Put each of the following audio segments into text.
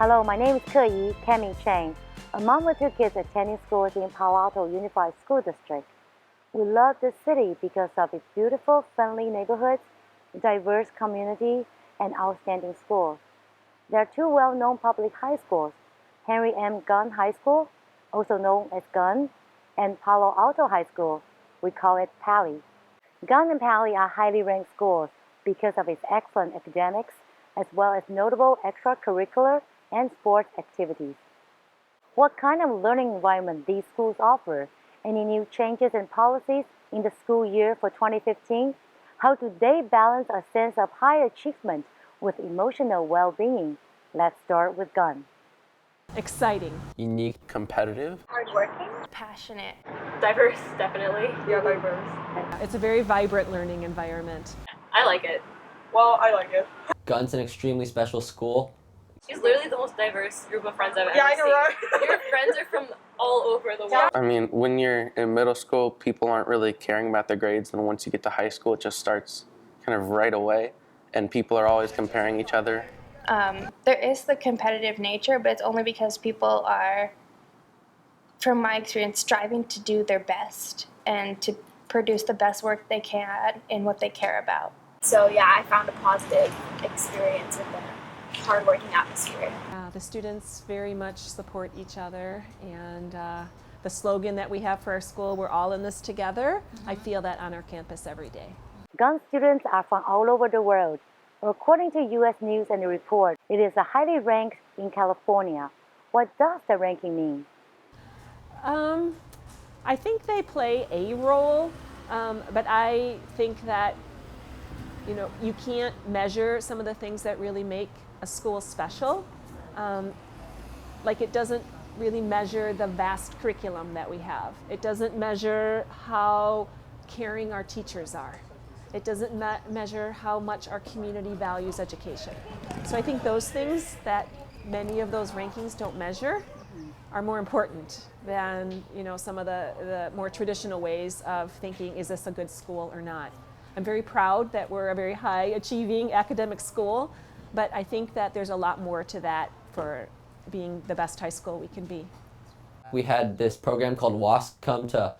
Hello, my name is Keyi, Chang, a mom with 2 kids attending schools in Palo Alto Unified School District. We love this city because of its beautiful, friendly neighborhoods, diverse community, and outstanding schools. There are 2 well-known public high schools, Henry M. Gunn High School, also known as Gunn, and Palo Alto High School. We call it Pali. Gunn and Pali are highly ranked schools because of its excellent academics, as well as notable extracurricular and sports activities. What kind of learning environment these schools offer? Any new changes and policies in the school year for 2015? How do they balance a sense of high achievement with emotional well-being? Let's start with Gunn. Exciting. Unique. Competitive. Hardworking. Passionate. Diverse, definitely. Yeah, diverse. It's a very vibrant learning environment. I like it. Well, I like it. Gunn's an extremely special school. She's literally the most diverse group of friends I've ever Yeah, I know, seen. right? Your friends are from all over the world. I mean, when you're in middle school, people aren't really caring about their grades. And once you get to high school, it just starts kind of right away. And people are always comparing each other. There is the competitive nature, but it's only because people are, from my experience, striving to do their best and to produce the best work they can in what they care about. So yeah, I found a positive experience with the hardworking atmosphere. The students very much support each other, and the slogan that we have for our school, we're all in this together, I feel that on our campus every day. Gunn students are from all over the world. According to U.S. News and Report, it is highly ranked in California. What does the ranking mean? I think they play a role, but I think that you can't measure some of the things that really make a school special. Like it doesn't really measure the vast curriculum that we have. It doesn't measure how caring our teachers are. It doesn't measure how much our community values education. So I think those things that many of those rankings don't measure are more important than some of the more traditional ways of thinking, is this a good school or not? I'm very proud that we're a very high achieving academic school, but I think that there's a lot more to that for being the best high school we can be. We had this program called WASC come to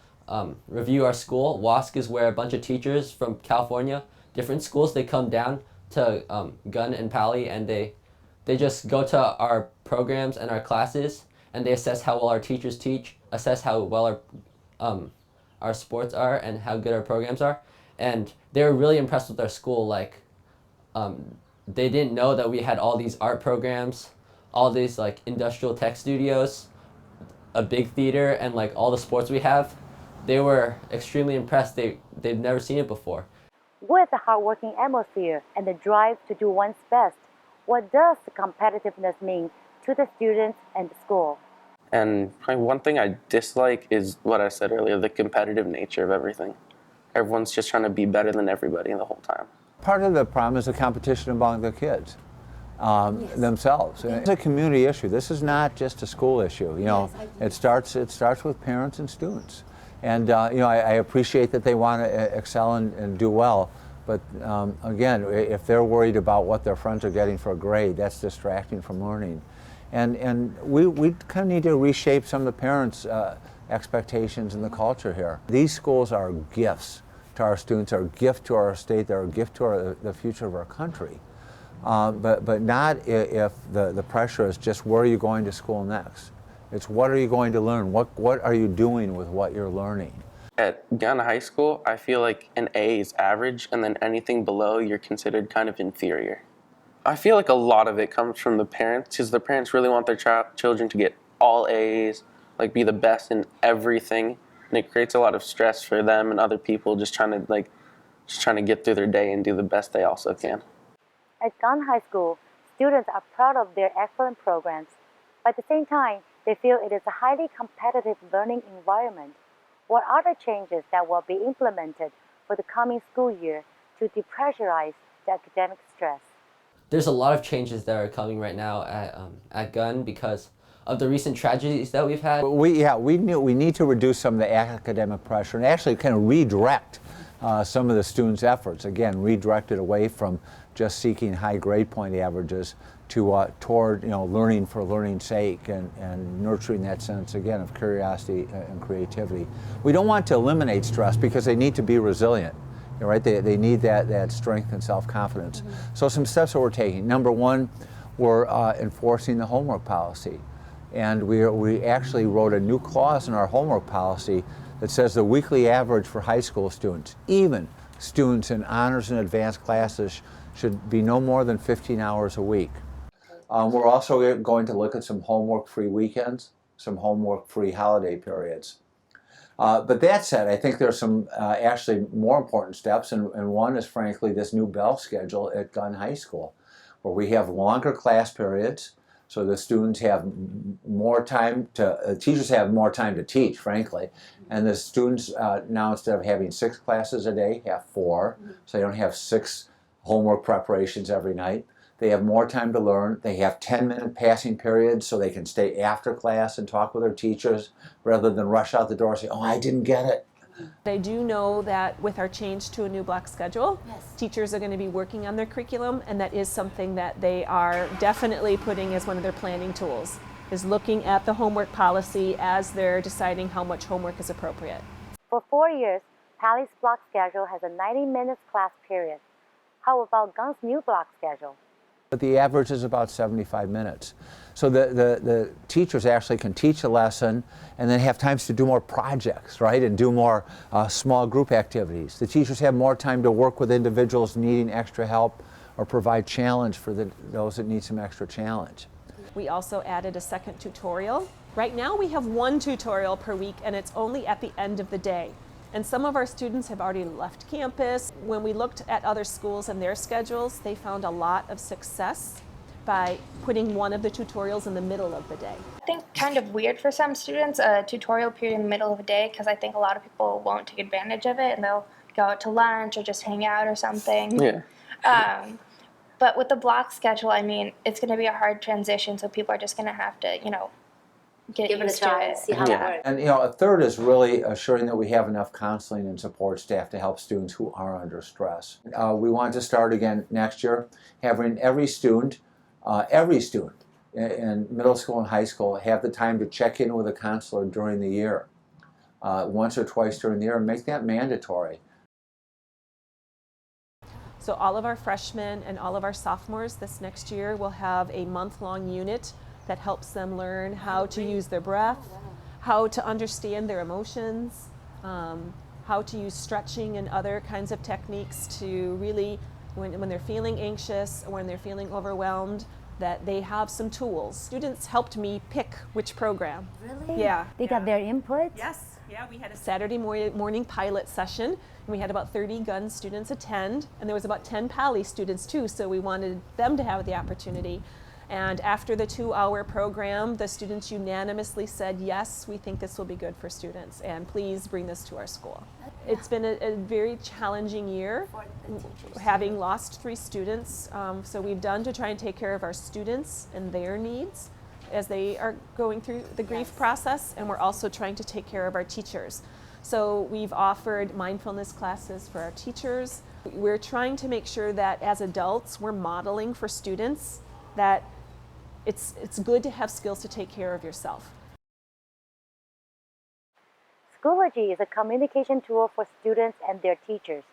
review our school. WASC is where a bunch of teachers from California, different schools, they come down to Gunn and Pali, and they just go to our programs and our classes, and they assess how well our teachers teach, assess how well our sports are, and how good our programs are. And they were really impressed with our school. Like, they didn't know that we had all these art programs, all these like industrial tech studios, a big theater, and like all the sports we have. They were extremely impressed. They've never seen it before. With the hardworking atmosphere and the drive to do one's best, what does the competitiveness mean to the students and the school? And one thing I dislike is what I said earlier, the competitive nature of everything. Everyone's just trying to be better than everybody the whole time. Part of the problem is the competition among the kids themselves. It's a community issue. This is not just a school issue. It starts with parents and students. And I appreciate that they want to excel and do well. But again, if they're worried about what their friends are getting for a grade, that's distracting from learning. And we kind of need to reshape some of the parents' expectations in the culture here. These schools are gifts to our students, are a gift to our state, they're a gift to the future of our country. But not if the pressure is just where are you going to school next. It's what are you going to learn? What are you doing with what you're learning? At Gunn High School, I feel like an A is average, and then anything below, you're considered kind of inferior. I feel like a lot of it comes from the parents, because the parents really want their children to get all A's, like be the best in everything, and it creates a lot of stress for them and other people just trying to get through their day and do the best they also can. At Gunn High School, students are proud of their excellent programs. But at the same time, they feel it is a highly competitive learning environment. What are the changes that will be implemented for the coming school year to depressurize the academic stress? There's a lot of changes that are coming right now at Gunn because of the recent tragedies that we've had. We need to reduce some of the academic pressure and actually kind of redirect some of the students' efforts. Again, redirect it away from just seeking high grade point averages to toward learning for learning's sake and nurturing that sense again of curiosity and creativity. We don't want to eliminate stress because they need to be resilient. Right? They need that strength and self-confidence. So some steps that we're taking. Number one, we're enforcing the homework policy. And we actually wrote a new clause in our homework policy that says the weekly average for high school students, even students in honors and advanced classes, should be no more than 15 hours a week. We're also going to look at some homework-free weekends, some homework-free holiday periods. But that said, I think there's some actually more important steps, and one is frankly this new bell schedule at Gunn High School, where we have longer class periods, so the students have more time to, teachers have more time to teach, frankly, and the students now instead of having 6 classes a day, have 4, so they don't have 6 homework preparations every night. They have more time to learn. They have 10-minute passing periods so they can stay after class and talk with their teachers rather than rush out the door and say, oh, I didn't get it. I do know that with our change to a new block schedule, teachers are going to be working on their curriculum, and that is something that they are definitely putting as one of their planning tools, is looking at the homework policy as they're deciding how much homework is appropriate. For 4 years, Pally's block schedule has a 90-minute class period. How about Gunn's new block schedule? But the average is about 75 minutes. So the teachers actually can teach a lesson and then have times to do more projects, right? And do more small group activities. The teachers have more time to work with individuals needing extra help or provide challenge for those that need some extra challenge. We also added a second tutorial. Right now we have 1 tutorial per week, and it's only at the end of the day. And some of our students have already left campus. When we looked at other schools and their schedules, they found a lot of success by putting one of the tutorials in the middle of the day. I think kind of weird for some students, a tutorial period in the middle of the day, because I think a lot of people won't take advantage of it and they'll go out to lunch or just hang out or something. Yeah. But with the block schedule, I mean, it's going to be a hard transition, so people are just going to have to, get Give it a used to try it. and see how it works. And a third is really assuring that we have enough counseling and support staff to help students who are under stress. We want to start again next year, having every student in middle school and high school have the time to check in with a counselor during the year, once or twice during the year, and make that mandatory. So all of our freshmen and all of our sophomores this next year will have a month-long unit that helps them learn how to use their breath, how to understand their emotions, how to use stretching and other kinds of techniques to really, when they're feeling anxious or when they're feeling overwhelmed, that they have some tools. Students helped me pick which program. Really? Yeah. They got their input? Yes. Yeah, we had a Saturday morning pilot session, and we had about 30 Gunn students attend, and there was about 10 Pally students too, so we wanted them to have the opportunity. And after the 2-hour program, the students unanimously said, yes, we think this will be good for students, and please bring this to our school. It's been a very challenging year, having lost 3 students. So we've done to try and take care of our students and their needs as they are going through the grief process, and we're also trying to take care of our teachers. So we've offered mindfulness classes for our teachers. We're trying to make sure that as adults, we're modeling for students that it's good to have skills to take care of yourself. Schoology is a communication tool for students and their teachers.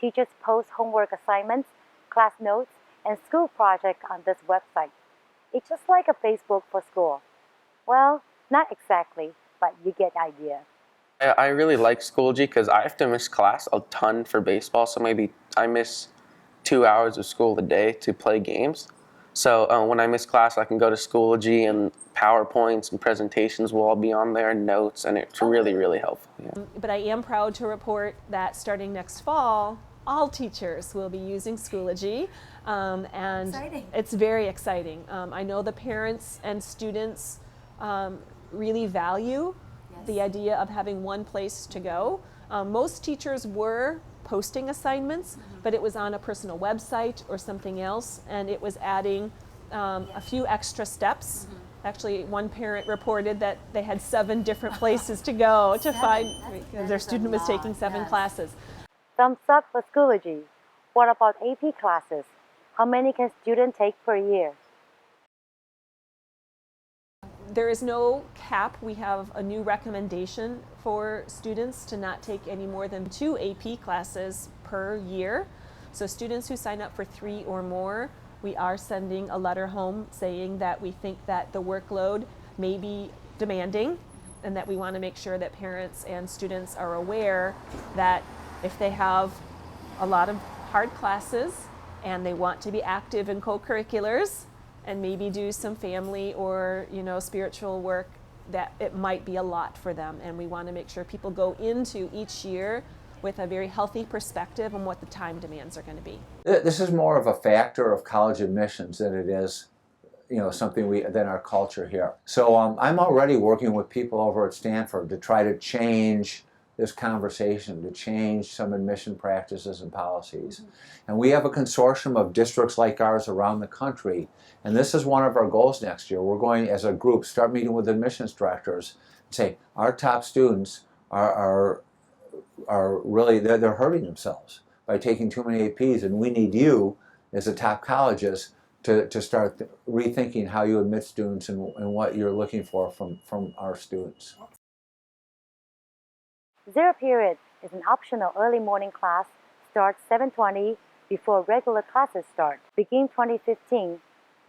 Teachers post homework assignments, class notes, and school projects on this website. It's just like a Facebook for school. Well, not exactly, but you get the idea. I really like Schoology because I have to miss class a ton for baseball, so maybe I miss 2 hours of school a day to play games. So when I miss class, I can go to Schoology, and PowerPoints and presentations will all be on there, and notes, and it's really, really helpful. Yeah. But I am proud to report that starting next fall, all teachers will be using Schoology, and Exciting. It's very exciting. I know the parents and students really value the idea of having one place to go. Most teachers were posting assignments, but it was on a personal website or something else, and it was adding a few extra steps. Actually, one parent reported that they had 7 different places to go to find, because their student was taking 7 classes. Thumbs up for Schoology. What about AP classes? How many can students take per year? There is no cap. We have a new recommendation for students to not take any more than 2 AP classes per year. So students who sign up for 3 or more, we are sending a letter home saying that we think that the workload may be demanding and that we want to make sure that parents and students are aware that if they have a lot of hard classes and they want to be active in co-curriculars and maybe do some family or spiritual work, that it might be a lot for them, and we want to make sure people go into each year with a very healthy perspective on what the time demands are going to be. This is more of a factor of college admissions than it is something than our culture here. So I'm already working with people over at Stanford to try to change this conversation, to change some admission practices and policies. And we have a consortium of districts like ours around the country, and this is one of our goals next year. We're going, as a group, start meeting with admissions directors and say, our top students are really, they're hurting themselves by taking too many APs, and we need you, as the top colleges, to start rethinking how you admit students and what you're looking for from our students. Zero period is an optional early morning class, starts 7:20 before regular classes start. Beginning 2015,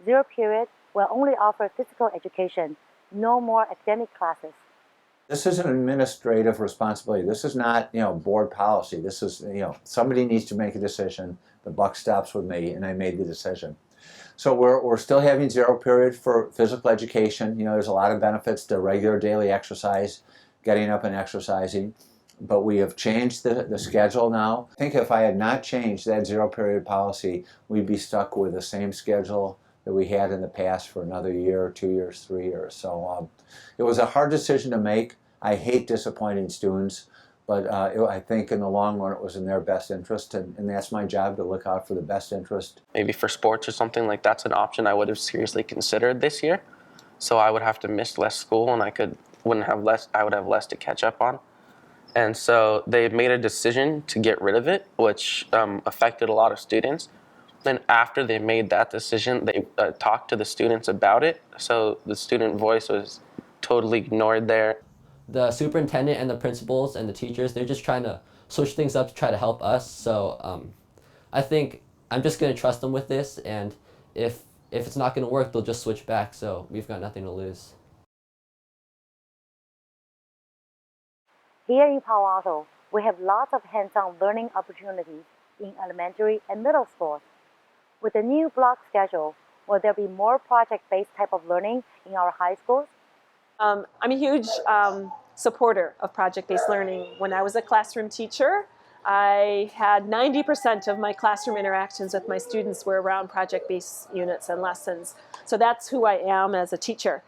zero period will only offer physical education, no more academic classes. This is an administrative responsibility. This is not, board policy. This is, somebody needs to make a decision. The buck stops with me, and I made the decision. So we're still having zero period for physical education. There's a lot of benefits to regular daily exercise, getting up and exercising. But we have changed the schedule now. I think if I had not changed that zero period policy, we'd be stuck with the same schedule that we had in the past for another year, 2 years, 3 years. So it was a hard decision to make. I hate disappointing students, but I think in the long run it was in their best interest, and that's my job, to look out for the best interest. Maybe for sports or something like that's an option I would have seriously considered this year. So I would have to miss less school, and I would have less to catch up on. And so they made a decision to get rid of it, which affected a lot of students. Then after they made that decision, they talked to the students about it. So the student voice was totally ignored there. The superintendent and the principals and the teachers, they're just trying to switch things up to try to help us. So I think I'm just going to trust them with this, and if it's not going to work, they'll just switch back. So we've got nothing to lose. Here in Palo Alto, we have lots of hands-on learning opportunities in elementary and middle schools. With the new block schedule, will there be more project-based type of learning in our high schools? I'm a huge supporter of project-based learning. When I was a classroom teacher, I had 90% of my classroom interactions with my students were around project-based units and lessons. So that's who I am as a teacher.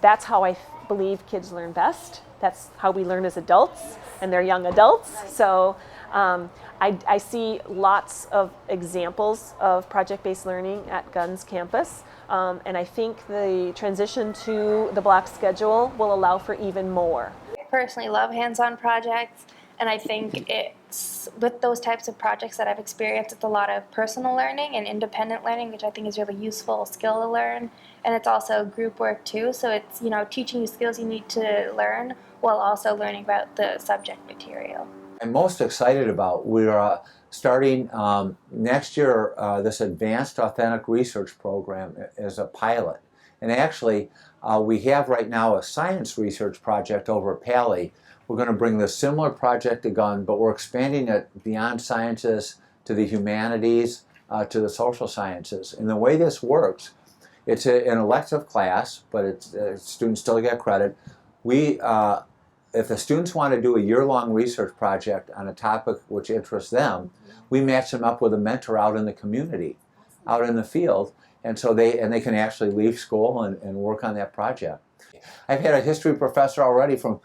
That's how I believe kids learn best. That's how we learn as adults, and they're young adults. So I see lots of examples of project-based learning at Gunn's campus, and I think the transition to the block schedule will allow for even more. I personally love hands-on projects, and I think it's with those types of projects that I've experienced, it's a lot of personal learning and independent learning, which I think is a really useful skill to learn. And it's also group work too, so it's teaching you skills you need to learn while also learning about the subject material. I'm most excited about, we're starting next year this Advanced Authentic Research Program as a pilot. And actually, we have right now a science research project over at Pali. We're going to bring the similar project to Gunn, but we're expanding it beyond sciences to the humanities, to the social sciences. And the way this works, it's an elective class, but students still get credit. If the students want to do a year-long research project on a topic which interests them, we match them up with a mentor out in the community, out in the field, and so they can actually leave school and work on that project. I've had a history professor already from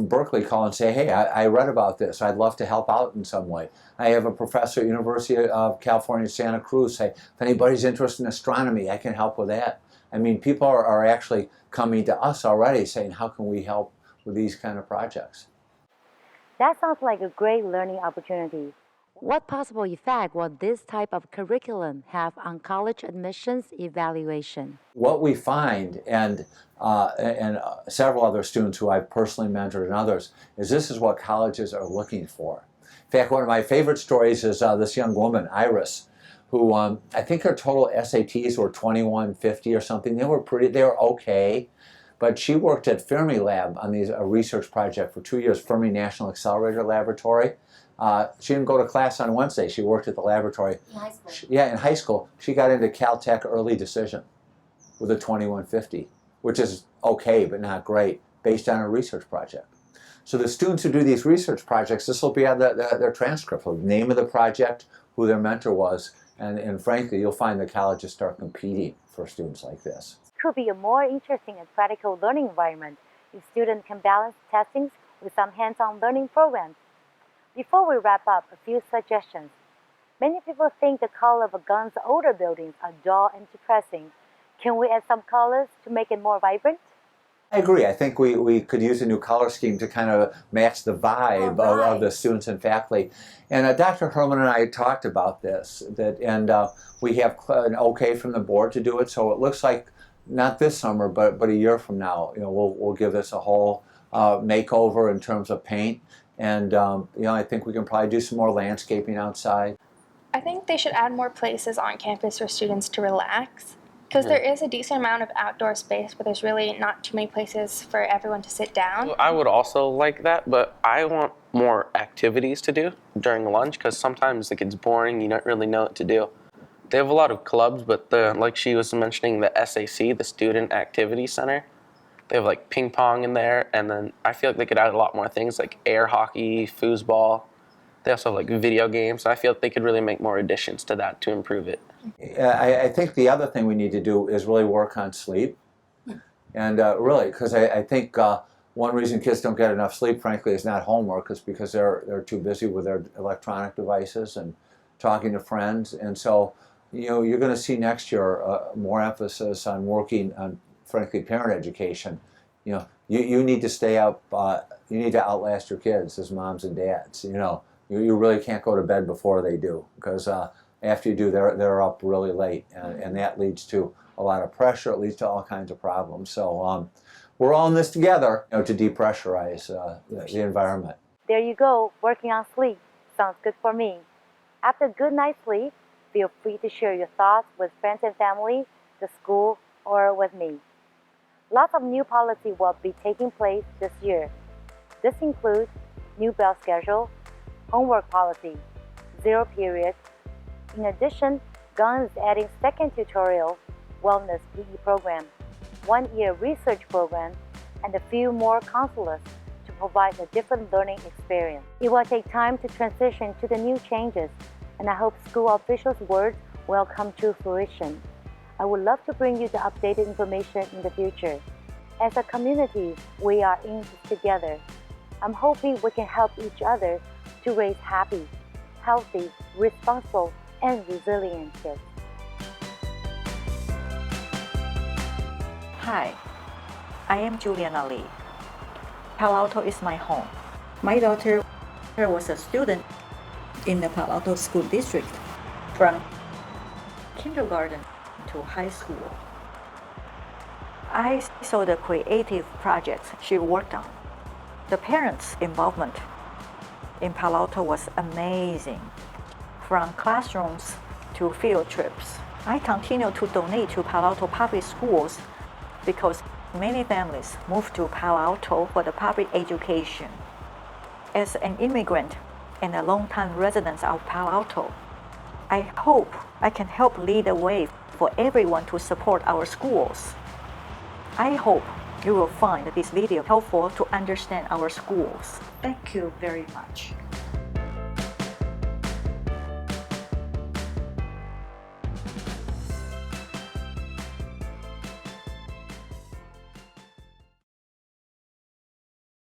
Berkeley call and say, hey, I read about this. I'd love to help out in some way. I have a professor at University of California, Santa Cruz say, if anybody's interested in astronomy, I can help with that. I mean, people are actually coming to us already saying, how can we help with these kind of projects? That sounds like a great learning opportunity. What possible effect will this type of curriculum have on college admissions evaluation? What we find, and several other students who I've personally mentored and others, is this is what colleges are looking for. In fact, one of my favorite stories is this young woman, Iris, who I think her total SATs were 2150 or something. They were okay, but she worked at Fermilab on a research project for 2 years, Fermi National Accelerator Laboratory. She didn't go to class on Wednesday. She worked at the laboratory. In high school? In high school. She got into Caltech early decision with a 2150, which is okay, but not great, based on a research project. So the students who do these research projects, this will be on their transcript, the name of the project, who their mentor was, and frankly, you'll find the colleges start competing for students like this. It could be a more interesting and practical learning environment if students can balance testings with some hands-on learning programs. Before we wrap up, a few suggestions. Many people think the color of Gunn's older buildings are dull and depressing. Can we add some colors to make it more vibrant? I agree. I think we could use a new color scheme to kind of match the vibe of the students and faculty. And Dr. Herman and I talked about this, and we have an okay from the board to do it. So it looks like not this summer, but a year from now, we'll give this a whole makeover in terms of paint. And I think we can probably do some more landscaping outside. I think they should add more places on campus for students to relax, because there is a decent amount of outdoor space, but there's really not too many places for everyone to sit down. I would also like that, but I want more activities to do during lunch, because sometimes it gets boring, you don't really know what to do. They have a lot of clubs, but like she was mentioning, the SAC, the Student Activity Center, they have like ping pong in there, and then I feel like they could add a lot more things like air hockey, foosball. They also have like video games. I feel like they could really make more additions to that to improve it. I think the other thing we need to do is really work on sleep. And really, because I think one reason kids don't get enough sleep, frankly, is not homework. It's because they're too busy with their electronic devices and talking to friends. And so, you're going to see next year more emphasis on working on, frankly, parent education. You need to stay up. You need to outlast your kids as moms and dads. You really can't go to bed before they do, because after you do, they're up really late, and that leads to a lot of pressure. It leads to all kinds of problems. So we're all in this together, to depressurize the environment. There you go, working on sleep. Sounds good for me. After a good night's sleep, feel free to share your thoughts with friends and family, the school, or with me. Lots of new policy will be taking place this year. This includes new bell schedule, homework policy, 0 period. In addition, Gunn is adding second tutorial, wellness PE program, 1-year research program, and a few more counselors to provide a different learning experience. It will take time to transition to the new changes, and I hope school officials' words will come to fruition. I would love to bring you the updated information in the future. As a community, we are in this together. I'm hoping we can help each other to raise happy, healthy, responsible, and resilient kids. Hi, I am Juliana Lee. Palo Alto is my home. My daughter was a student in the Palo Alto School District from kindergarten to high school. I saw the creative projects she worked on. The parents' involvement in Palo Alto was amazing, from classrooms to field trips. I continue to donate to Palo Alto public schools because many families move to Palo Alto for the public education. As an immigrant and a long-time resident of Palo Alto, I hope I can help lead the way for everyone to support our schools. I hope you will find this video helpful to understand our schools. Thank you very much.